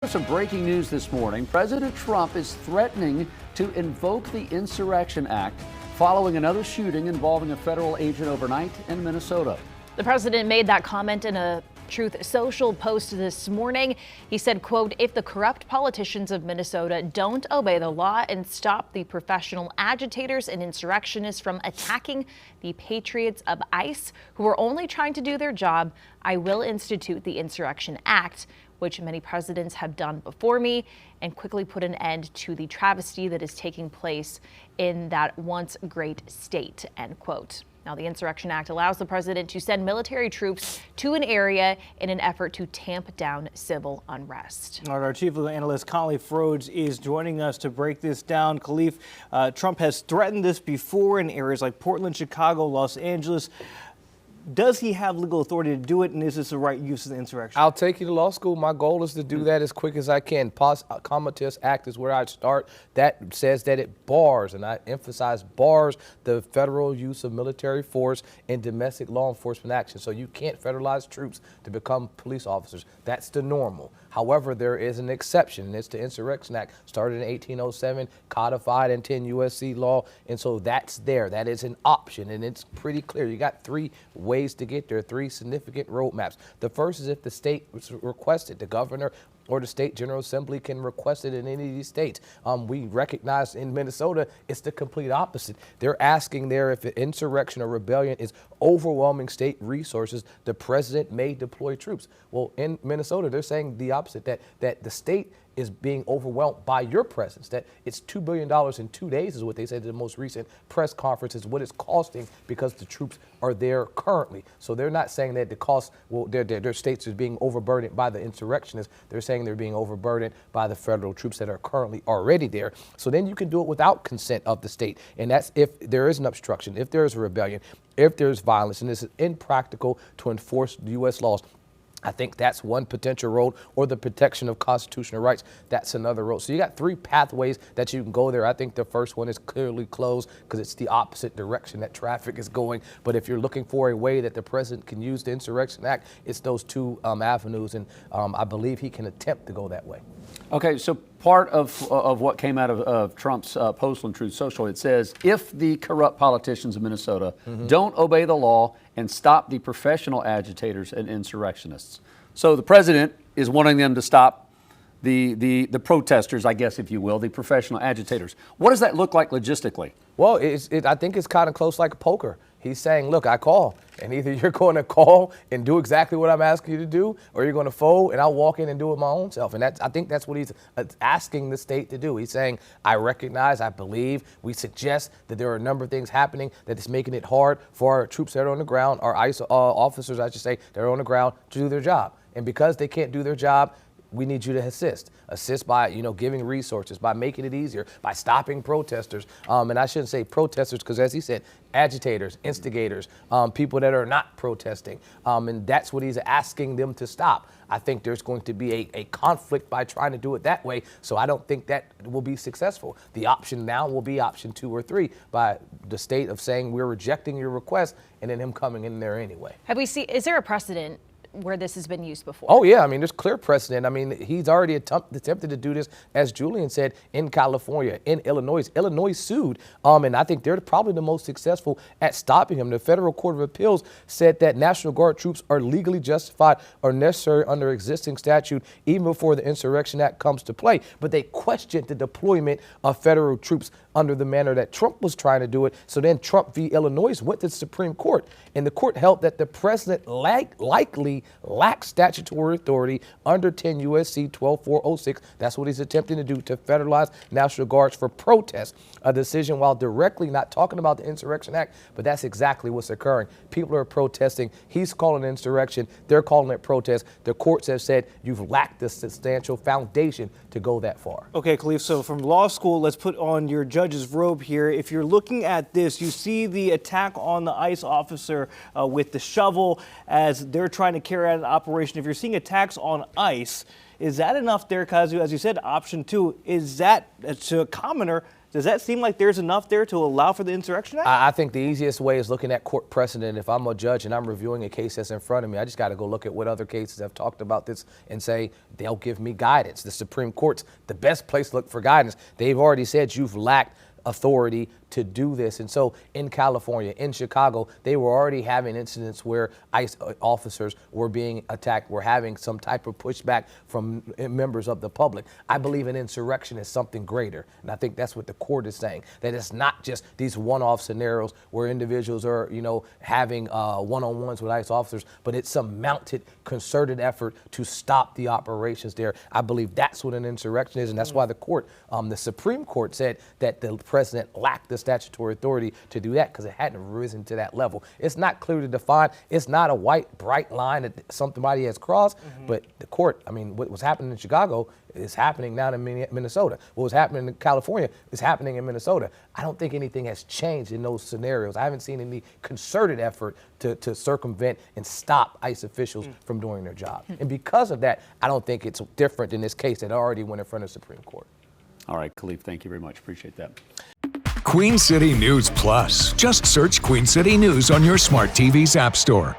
have some breaking news this morning. President Trump is threatening to invoke the Insurrection Act following another shooting involving a federal agent overnight in Minnesota. The president made that comment in a Truth Social post this morning. He said, quote, "If the corrupt politicians of Minnesota don't obey the law and stop the professional agitators and insurrectionists from attacking the patriots of ICE who are only trying to do their job, I will institute the Insurrection Act, which many presidents have done before me, and quickly put an end to the travesty that is taking place in that once great state," end quote. Now, the Insurrection Act allows the president to send military troops to an area in an effort to tamp down civil unrest. All right, our chief legal analyst, Khalif Rhodes, is joining us to break this down. Khalif, Trump has threatened this before in areas like Portland, Chicago, Los Angeles. Does he have legal authority to do it, and is this the right use of the insurrection? I'll take you to law school. My goal is to do that as quick as I can. Comatis Act is where I'd start. That says that it bars, and I emphasize bars, the federal use of military force in domestic law enforcement action. So you can't federalize troops to become police officers. That's the normal. However, there is an exception, and it's the Insurrection Act, started in 1807, codified in 10 U.S.C. law, and so that's there. That is an option, and it's pretty clear. You got three ways to get there, three significant roadmaps. The first is if the state requests it. The governor or the state general assembly can request it in any of these states. We recognize in Minnesota, it's the complete opposite. They're asking there if an insurrection or rebellion is overwhelming state resources, the president may deploy troops. Well, in Minnesota, they're saying the opposite, that the state is being overwhelmed by your presence, that it's $2 billion in 2 days is what they said in the most recent press conference is what it's costing because the troops are there currently. So they're not saying that the cost, well, their states are being overburdened by the insurrectionists. They're saying they're being overburdened by the federal troops that are currently already there. So then you can do it without consent of the state. And that's if there is an obstruction, if there is a rebellion, if there's violence, and it's impractical to enforce U.S. laws. I think that's one potential road, or the protection of constitutional rights. That's another road. So you got three pathways that you can go there. I think the first one is clearly closed because it's the opposite direction that traffic is going. But if you're looking for a way that the president can use the Insurrection Act, it's those two avenues. And I believe he can attempt to go that way. Okay, so part of what came out of Trump's post on Truth Social, it says, if the corrupt politicians of Minnesota don't obey the law and stop the professional agitators and insurrectionists. So the president is wanting them to stop the protesters, I guess, if you will, the professional agitators. What does that look like logistically? Well, I think it's kind of close like poker. He's saying, look, I call, and either you're going to call and do exactly what I'm asking you to do, or you're going to fold and I'll walk in and do it my own self. And I think that's what he's asking the state to do. He's saying, I recognize, I believe, we suggest that there are a number of things happening that is making it hard for our troops that are on the ground, our ICE officers, I should say, that are on the ground to do their job. And because they can't do their job, we need you to assist by, giving resources, by making it easier, by stopping protesters. And I shouldn't say protesters because, as he said, agitators, instigators, people that are not protesting. And that's what he's asking them to stop. I think there's going to be a conflict by trying to do it that way. So I don't think that will be successful. The option now will be option 2 or 3 by the state of saying we're rejecting your request and then him coming in there anyway. Is there a precedent where this has been used before? Oh, yeah. I mean, there's clear precedent. I mean, he's already attempted to do this, as Julian said, in California, in Illinois. Illinois sued, and I think they're probably the most successful at stopping him. The Federal Court of Appeals said that National Guard troops are legally justified or necessary under existing statute even before the Insurrection Act comes to play. But they questioned the deployment of federal troops under the manner that Trump was trying to do it. So then Trump v. Illinois went to the Supreme Court, and the court held that the president likely lacks statutory authority under 10 U.S.C. 12406. That's what he's attempting to do, to federalize National Guards for protest. A decision while directly not talking about the Insurrection Act, but that's exactly what's occurring. People are protesting. He's calling it insurrection. They're calling it protest. The courts have said you've lacked the substantial foundation to go that far. Okay, Khalif, so from law school, let's put on your judge's robe here. If you're looking at this, you see the attack on the ICE officer with the shovel as they're trying to carry out an operation. If you're seeing attacks on ICE, Is that enough there, Kazu? As you said, option 2, is that, to a commoner, does that seem like there's enough there to allow for the Insurrection Act? I think the easiest way is looking at court precedent. If I'm a judge and I'm reviewing a case that's in front of me, I just got to go look at what other cases have talked about this and say they'll give me guidance. The Supreme Court's the best place to look for guidance. They've already said you've lacked authority to do this. And so in California, in Chicago, they were already having incidents where ICE officers were being attacked, were having some type of pushback from members of the public. I believe an insurrection is something greater. And I think that's what the court is saying, that it's not just these one-off scenarios where individuals are, having one-on-ones with ICE officers, but it's some mounted, concerted effort to stop the operations there. I believe that's what an insurrection is. And that's why the court, the Supreme Court said that the president lacked the statutory authority to do that because it hadn't risen to that level. It's not clearly defined. It's not a white, bright line that somebody has crossed, but the court, what was happening in Chicago is happening now in Minnesota. What was happening in California is happening in Minnesota. I don't think anything has changed in those scenarios. I haven't seen any concerted effort to circumvent and stop ICE officials from doing their job. And because of that, I don't think it's different in this case that already went in front of the Supreme Court. All right, Khalif, thank you very much. Appreciate that. Queen City News Plus. Just search Queen City News on your smart TV's app store.